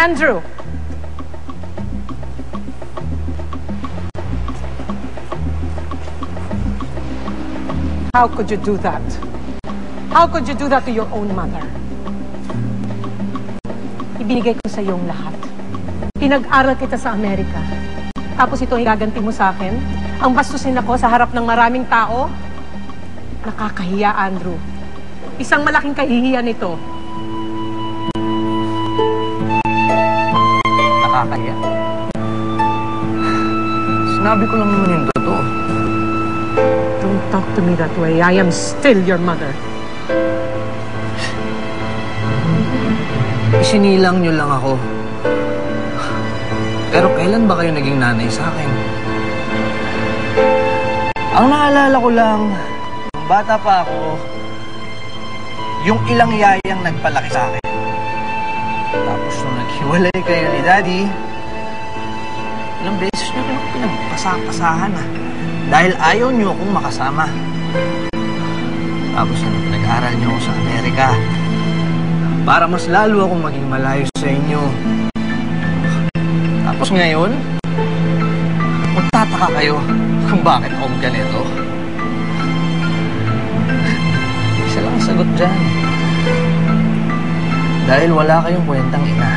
Andrew! How could you do that? How could you do that to your own mother? Ibinigay ko sa iyong lahat. Pinag-aral kita sa Amerika. Tapos ito ang gaganti mo sa akin? Ang bastusin ako sa harap ng maraming tao? Nakakahiya, Andrew. Isang malaking kahihiyan ito. Nakakahiya? Sinabi ko lang naman yung totoo. Don't talk to me that way. I am still your mother. Isinilang niyo lang ako. Pero kailan ba kayo naging nanay sa akin? Ang naalala ko lang, nung bata pa ako, yung ilang yayang nagpalaki sa akin. Tapos nung naghiwalay kayo ni Daddy, ilang beses niyo kayo pinagpasahan dahil ayaw niyo akong makasama. Tapos nung nag-aral niyo ako sa Amerika, para mas lalo akong maging malayo sa inyo. Tapos ngayon, magtataka kayo kung bakit ako ganito. Isa lang ang sagot dyan. Dahil wala kayong kwentang ina.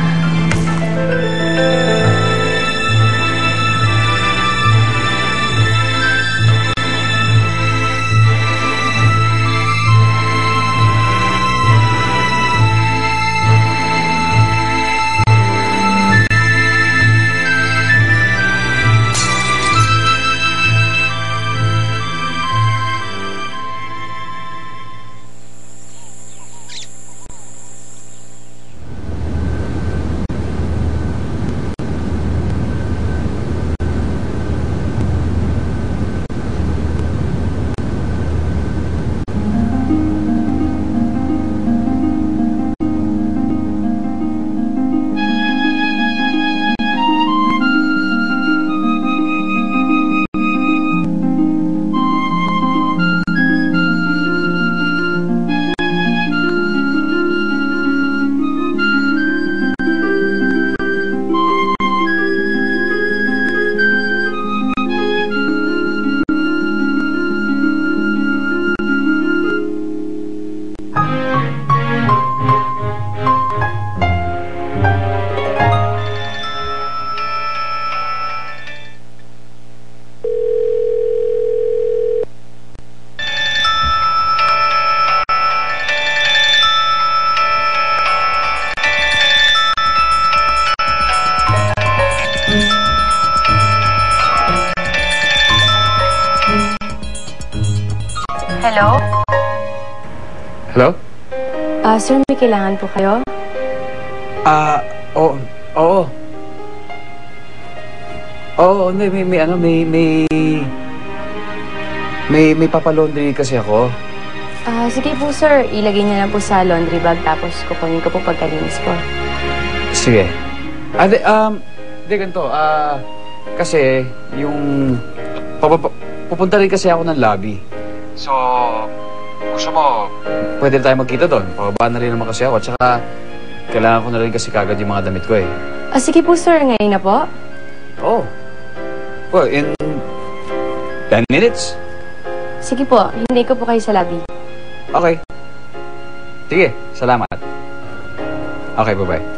Hello? Hello? Sir, may kailangan po kayo? Oo. Oo. Oo, may papalaundry kasi ako. Sige po, sir. Ilagay niya na po sa laundry bag tapos kukunin ko po pagkalinis ko. Sige. Ganito. Kasi yung pupunta rin kasi ako ng lobby. So, gusto mo, pwede tayo magkita doon. Pababa na rin naman kasi ako. Tsaka, kailangan ko na rin kasi kagad yung mga damit ko eh. Sige po, sir. Ngayon na po? Oh. Well, in 10 minutes. Sige po. Hindi ko po kayo sa lobby. Okay. Sige, salamat. Okay, bye-bye.